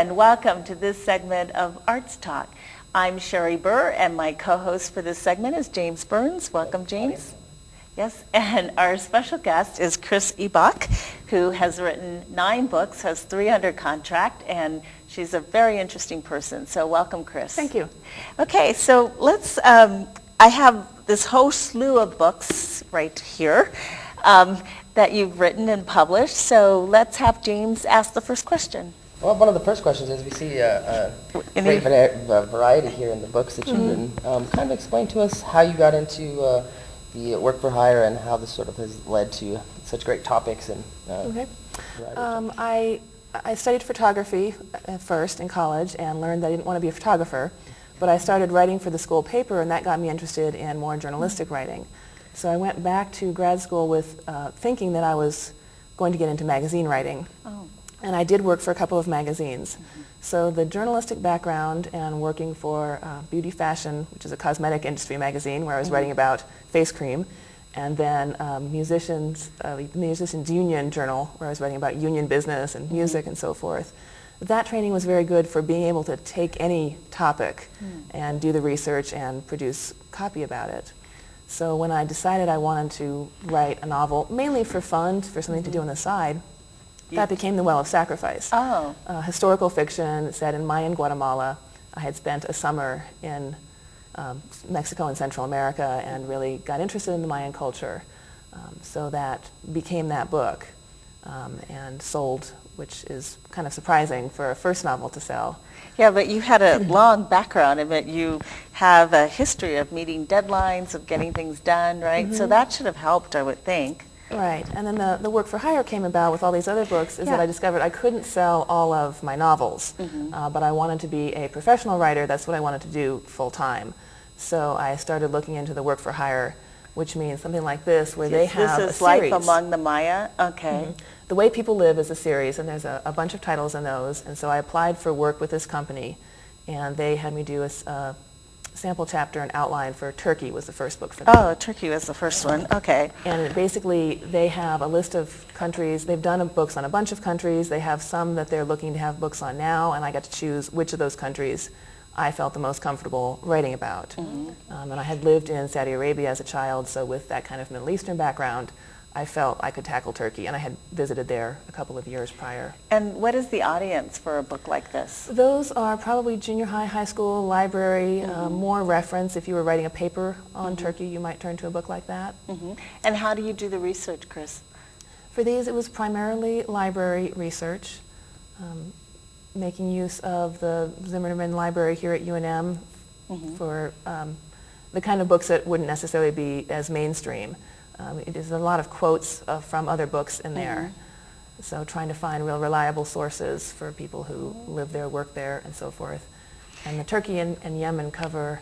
and welcome to this segment of Arts Talk. I'm Sherri Burr, and my co-host for this segment is James Burns. Welcome, James. Yes, and our special guest is Chris Eboch, who has written 9 books, has 3 under contract, and she's a very interesting person. So welcome, Chris. Thank you. Okay, so let's, I have this whole slew of books right here that you've written and published. So let's have James ask the first question. Well, one of the first questions is we see a great variety here in the books that you've written. Kind of explain to us how you got into the work for hire and how this sort of has led to such great topics and I studied photography at first in college and learned that I didn't want to be a photographer, but I started writing for the school paper, and that got me interested in more journalistic writing. So I went back to grad school with thinking that I was going to get into magazine writing. Oh. And I did work for a couple of magazines. So the journalistic background and working for Beauty Fashion, which is a cosmetic industry magazine where I was writing about face cream, and then the Musicians Union Journal where I was writing about union business and music and so forth. That training was very good for being able to take any topic and do the research and produce copy about it. So when I decided I wanted to write a novel, mainly for fun, for something to do on the side, that became The Well of Sacrifice. Oh. Historical fiction set in Mayan Guatemala. I had spent a summer in Mexico and Central America and really got interested in the Mayan culture. So that became that book and sold, which is kind of surprising for a first novel to sell. Yeah, but you had a long background in it. You have a history of meeting deadlines, of getting things done, right? So that should have helped, I would think. Right, and then the work for hire came about with all these other books is that I discovered I couldn't sell all of my novels, but I wanted to be a professional writer. That's what I wanted to do full time. So I started looking into the work for hire, which means something like this, where they have a series. This is Life Among the Maya? Okay. The Way People Live is a series, and there's a bunch of titles in those, and so I applied for work with this company, and they had me do a sample chapter and outline for Turkey was the first book for them. Oh, Turkey was the first one. Okay. And basically, they have a list of countries. They've done books on a bunch of countries. They have some that they're looking to have books on now, and I got to choose which of those countries I felt the most comfortable writing about. And I had lived in Saudi Arabia as a child, so with that kind of Middle Eastern background, I felt I could tackle Turkey, and I had visited there a couple of years prior. And what is the audience for a book like this? Those are probably junior high, high school, library, more reference. If you were writing a paper on Turkey, you might turn to a book like that. And how do you do the research, Chris? For these, it was primarily library research, making use of the Zimmerman Library here at UNM for the kind of books that wouldn't necessarily be as mainstream. It is a lot of quotes from other books in there. So trying to find real reliable sources for people who live there, work there, and so forth. And the Turkey and Yemen cover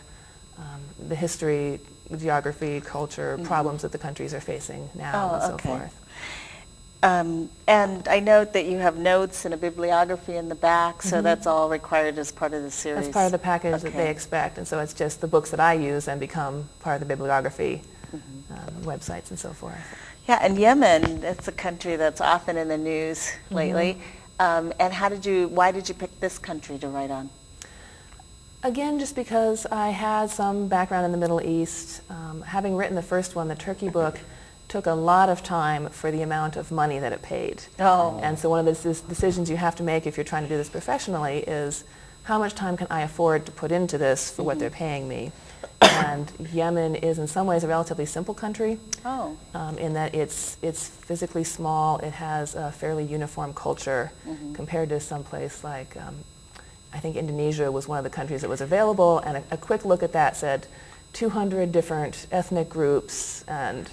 the history, geography, culture, problems that the countries are facing now, and so forth. And I note that you have notes and a bibliography in the back, so that's all required as part of the series. That's part of the package that they expect, and so it's just the books that I use and become part of the bibliography. Websites and so forth. Yeah, and Yemen, it's a country that's often in the news lately. And why did you pick this country to write on? Again, just because I had some background in the Middle East. Having written the first one, the Turkey book, took a lot of time for the amount of money that it paid. And so one of the decisions you have to make if you're trying to do this professionally is how much time can I afford to put into this for what they're paying me? And Yemen is in some ways a relatively simple country in that it's physically small. It has a fairly uniform culture compared to some place like, I think Indonesia was one of the countries that was available, and a quick look at that said 200 different ethnic groups and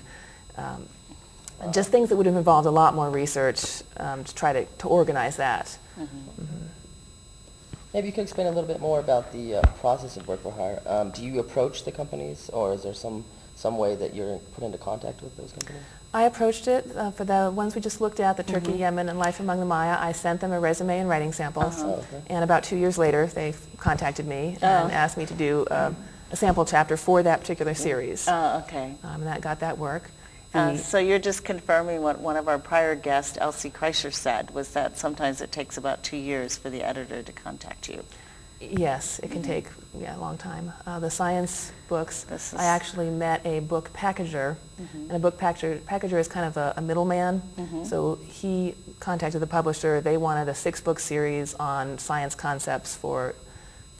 just things that would have involved a lot more research to try to organize that. Maybe you could explain a little bit more about the process of work for hire. Do you approach the companies, or is there some way that you're put into contact with those companies? I approached it for the ones we just looked at, the Turkey, Yemen, and Life Among the Maya. I sent them a resume and writing samples, and about 2 years later, they contacted me and asked me to do a sample chapter for that particular series. Oh, okay. And that got that work. So you're just confirming what one of our prior guests, Elsie Kreischer, said, was that sometimes it takes about 2 years for the editor to contact you. Yes, it can take a long time. The science books, I actually met a book packager, and a book packager is kind of a middleman. So he contacted the publisher. They wanted a 6-book series on science concepts for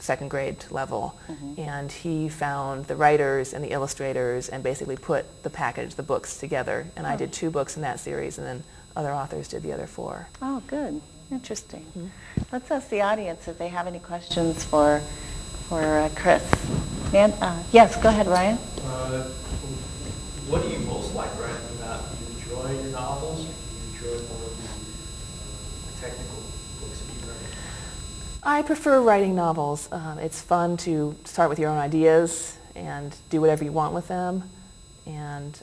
second grade level, and he found the writers and the illustrators and basically put the books together. And I did 2 books in that series, and then other authors did the other 4. Oh, good. Interesting. Let's ask the audience if they have any questions for Chris. Yes, go ahead, Ryan. What do you most like writing about? Do you enjoy your novels, or do you enjoy more of the technical books that you write? I prefer writing novels. It's fun to start with your own ideas and do whatever you want with them. And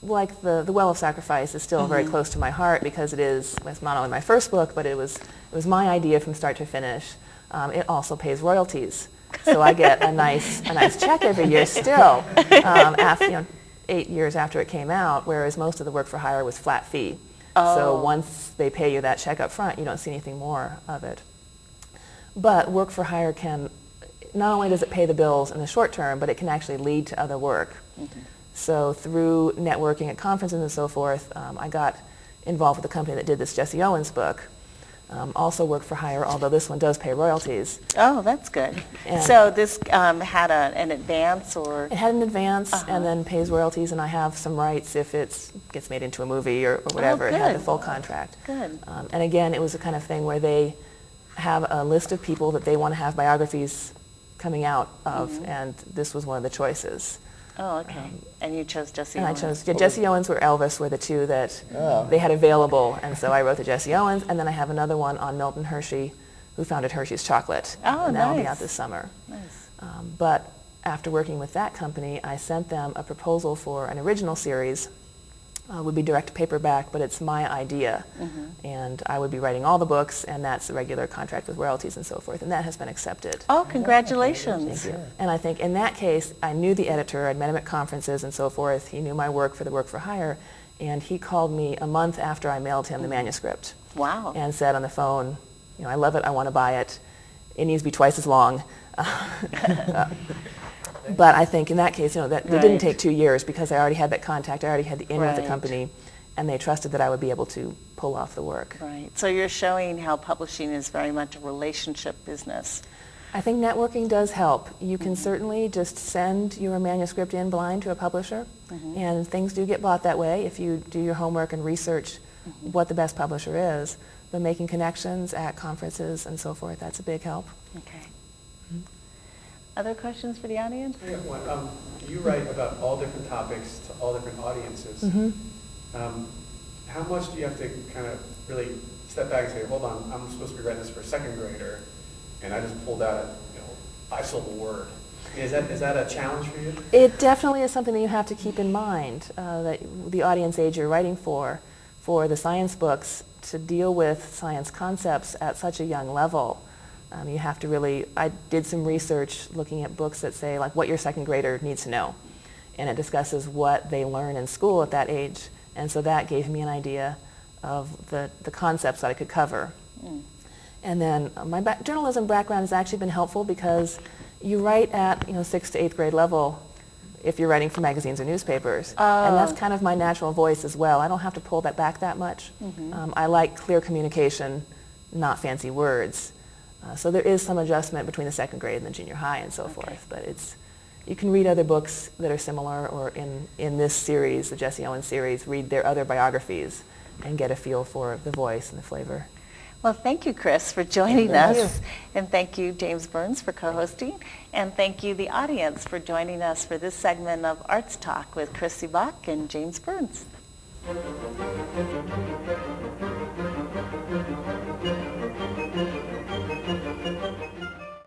like the Well of Sacrifice is still very close to my heart because it's not only my first book, but it was my idea from start to finish. It also pays royalties, so I get a nice check every year still. After 8 years after it came out, whereas most of the work for hire was flat fee. So once they pay you that check up front, you don't see anything more of it. But work for hire not only does it pay the bills in the short term, but it can actually lead to other work. So through networking at conferences and so forth, I got involved with the company that did this Jesse Owens book. Also work for hire, although this one does pay royalties. Oh, that's good. And so this had an advance, or? It had an advance and then pays royalties, and I have some rights if it gets made into a movie or whatever. It had the full contract. Good. And again, it was the kind of thing where they have a list of people that they want to have biographies coming out of, and this was one of the choices. Oh, okay. And you chose Jesse and Owens. I chose Jesse Owens or Elvis were the 2 that they had available, and so I wrote the Jesse Owens, and then I have another one on Milton Hershey, who founded Hershey's Chocolate. Oh, and nice. that'll be out this summer. Nice. But after working with that company, I sent them a proposal for an original series. Would be direct paperback, but it's my idea, and I would be writing all the books, and that's the regular contract with royalties and so forth, and that has been accepted. Oh, congratulations. Thank you. And I think in that case, I knew the editor. I'd met him at conferences and so forth. He knew my work for the work for hire, and he called me a month after I mailed him the manuscript. Wow. And said on the phone, I love it, I want to buy it. It needs to be twice as long. But I think in that case, that it didn't take 2 years because I already had that contact. I already had the in with the company, and they trusted that I would be able to pull off the work. Right. So you're showing how publishing is very much a relationship business. I think networking does help. You can certainly just send your manuscript in blind to a publisher, and things do get bought that way if you do your homework and research what the best publisher is. But making connections at conferences and so forth, that's a big help. Okay. Other questions for the audience? I have one. You write about all different topics to all different audiences. How much do you have to kind of really step back and say, hold on, I'm supposed to be writing this for a second grader, and I just pulled out a 5-syllable word? Is that a challenge for you? It definitely is something that you have to keep in mind, that the audience age you're writing for the science books, to deal with science concepts at such a young level. You have to I did some research looking at books that say like what your second grader needs to know, and it discusses what they learn in school at that age, and so that gave me an idea of the concepts that I could cover. And then my journalism background has actually been helpful because you write at 6th to 8th grade level if you're writing for magazines or newspapers, and that's kind of my natural voice as well. I don't have to pull that back that much. I like clear communication, not fancy words. So there is some adjustment between the second grade and the junior high and so forth, but you can read other books that are similar, or in this series, the Jesse Owens series, read their other biographies and get a feel for the voice and the flavor. Well, thank you, Chris, for joining us, and thank you, James Burns, for co-hosting, and thank you, the audience, for joining us for this segment of Arts Talk with Chris Eboch and James Burns.